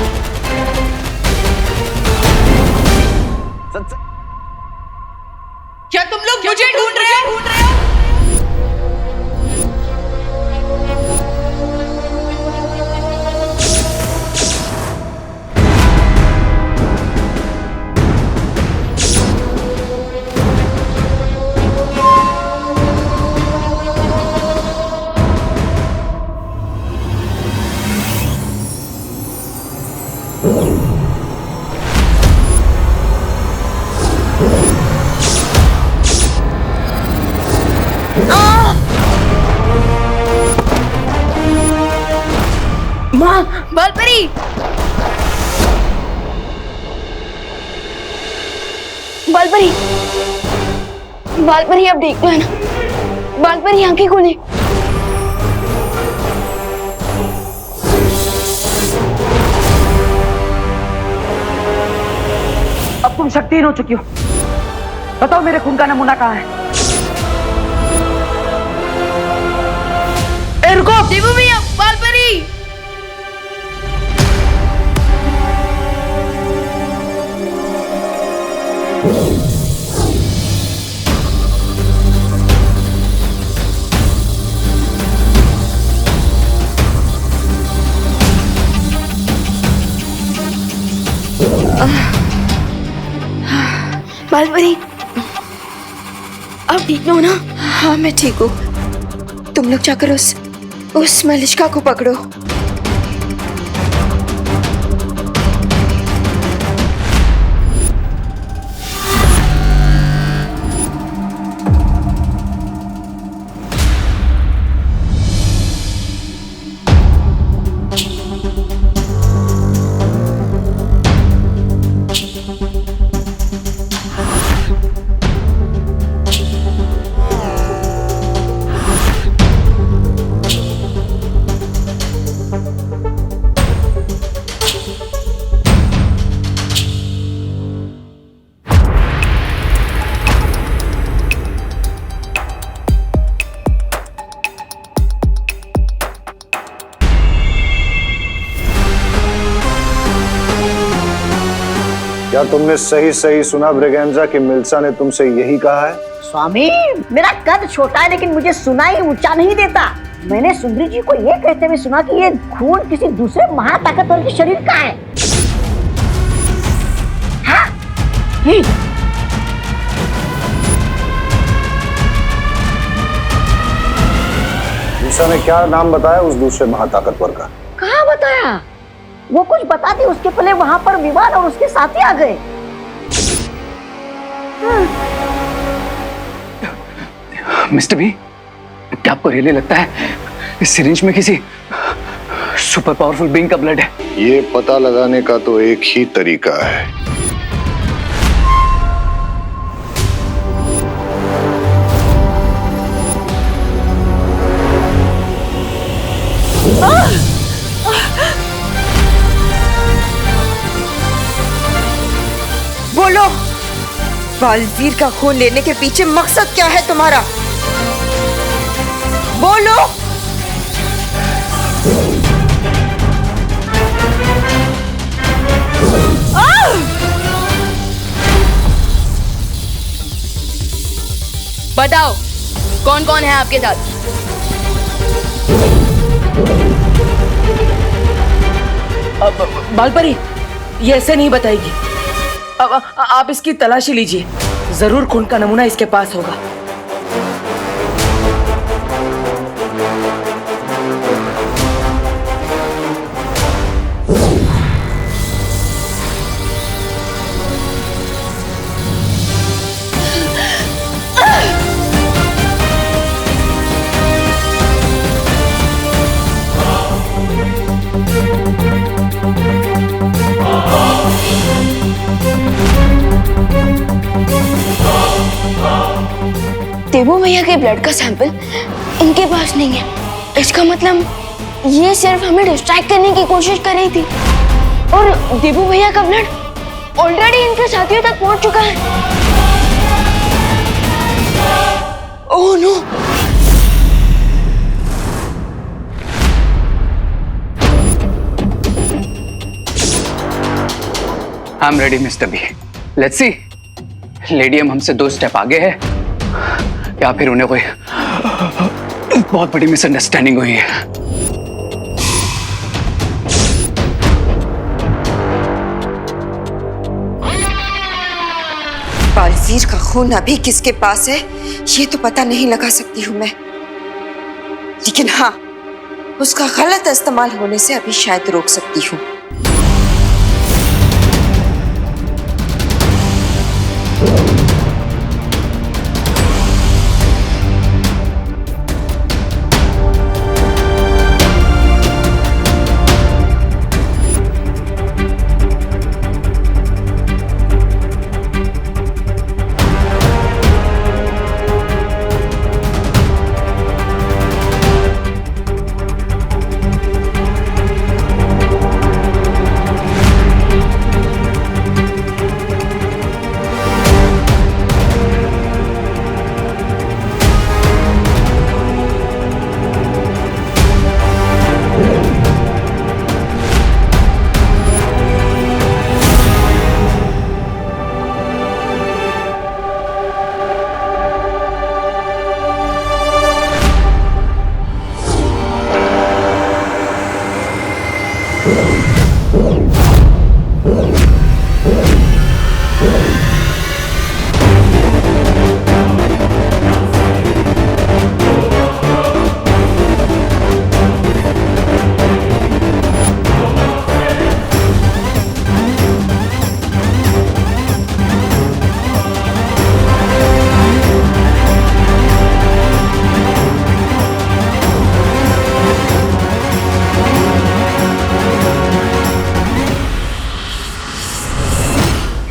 क्या तुम लोग मुझे ढूंढ रहे हो? माँ, बालपरी! बालपरी! बालपरी अब देख लो है ना? बालपरी आंखें खोले। अब तुम शक्तिहीन हो चुकी हो। बताओ मेरे खून का नमूना कहाँ है? रुको, देबू भैया, बालपरी! बालपरी, अब ठीक हो ना? हाँ मैं ठीक हूँ। तुम लोग जाकर उस मलिष्का को पकड़ो। क्या तुमने सही सही सुना ब्रिगेंजा कि मिल्सा ने तुमसे यही कहा है? स्वामी, मेरा कद छोटा है लेकिन मुझे सुनाई ऊंचा नहीं देता। मैंने सुंदरी जी को ये कहते हुए सुना कि ये खून किसी दूसरे महाताकतवर के शरीर का है। हाँ? मिल्सा ने क्या नाम बताया उस दूसरे महाताकतवर का? कहाँ बताया? वो कुछ बताती उसके पहले वहां पर विवान और उसके साथी आ गए। मिस्टर बी, क्या आपको रियली लगता है इस सिरिंज में किसी सुपर पावरफुल बीइंग का ब्लड है? ये पता लगाने का तो एक ही तरीका है। बोलो, बालवीर का खून लेने के पीछे मकसद क्या है तुम्हारा? बोलो। बताओ, कौन कौन है आपके साथ? बालपरी, ये ऐसे नहीं बताएगी। अब आप इसकी तलाशी लीजिए, जरूर खून का नमूना इसके पास होगा। देबू भैया के ब्लड का सैंपल इनके पास नहीं है। इसका मतलब ये सिर्फ हमें डिस्ट्रैक्ट करने की कोशिश कर रही थी और देबू भैया का ब्लड ऑलरेडी इनके साथियों तक पहुंच चुका है। Oh no! I am ready mister B. Let's see, लेडियम हमसे 2 स्टेप आगे है या फिर उन्हें कोई बहुत बड़ी मिसअंडरस्टैंडिंग हुई है। बालवीर का खून अभी किसके पास है ये तो पता नहीं लगा सकती हूं मैं, लेकिन हाँ, उसका गलत इस्तेमाल होने से अभी शायद रोक सकती हूँ।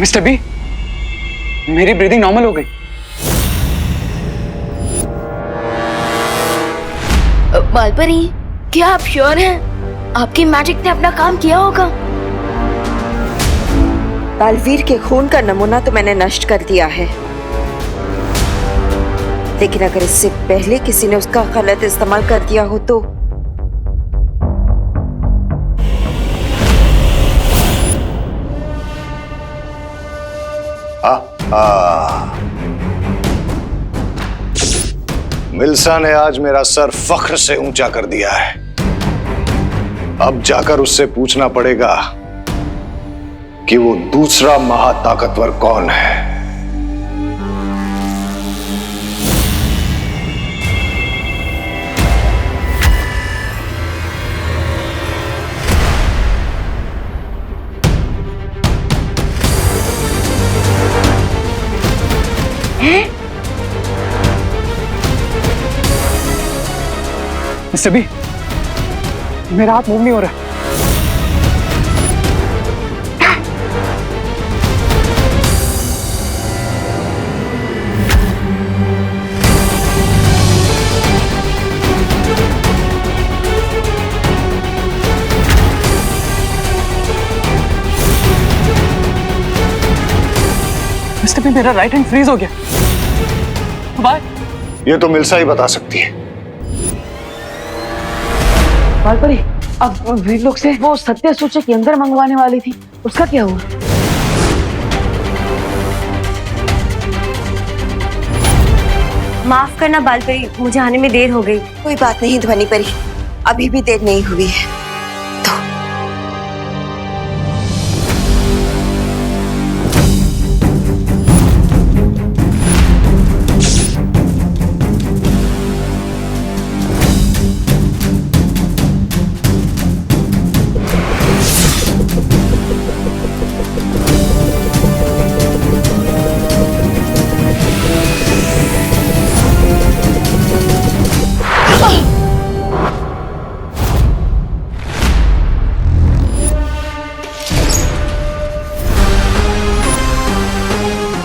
मिस्टर बी, मेरी ब्रीदिंग नॉर्मल हो गई। बालपरी, क्या आप श्योर हैं? आपकी मैजिक ने अपना काम किया होगा। बालवीर के खून का नमूना तो मैंने नष्ट कर दिया है, लेकिन अगर इससे पहले किसी ने उसका गलत इस्तेमाल कर दिया हो तो मिल्सा ने आज मेरा सर फख्र से ऊंचा कर दिया है। अब जाकर उससे पूछना पड़ेगा कि वो दूसरा महाताकतवर कौन है। मिस्टर बी, मेरा हाथ मूव नहीं हो रहा। मिस्टर बी, मेरा राइट हैंड फ्रीज हो गया। बाय। ये तो मिल्सा ही बता सकती है। बालपरी, अब वीर लोग से वो सत्य सूचक यंत्र मंगवाने वाली थी, उसका क्या हुआ? माफ करना बालपरी, मुझे आने में देर हो गई। कोई बात नहीं ध्वनि परी, अभी भी देर नहीं हुई है।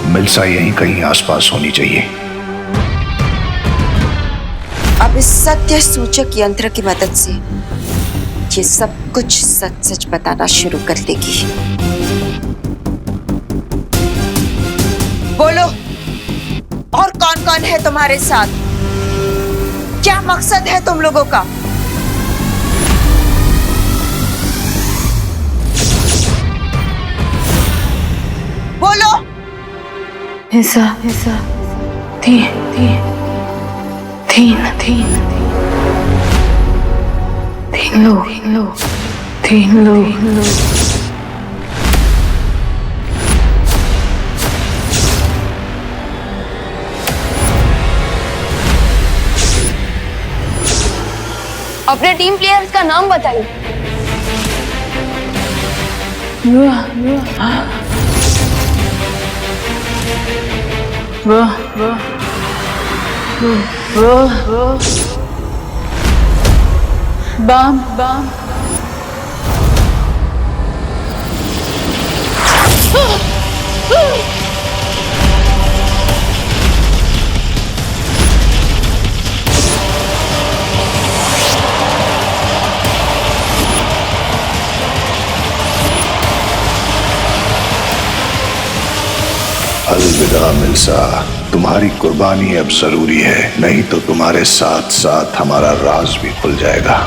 मिल्सा यहीं कहीं आसपास होनी चाहिए। अब इस सत्य सूचक यंत्र की मदद से ये सब कुछ सच सच बताना शुरू कर देगी। बोलो, और कौन कौन है तुम्हारे साथ? क्या मकसद है तुम लोगों का? बोलो। ऐसा तीन लोग। अपने टीम प्लेयर्स का नाम बताइए। बम अलविदा मिल्सा, तुम्हारी कुर्बानी अब जरूरी है, नहीं तो तुम्हारे साथ साथ हमारा राज भी खुल जाएगा।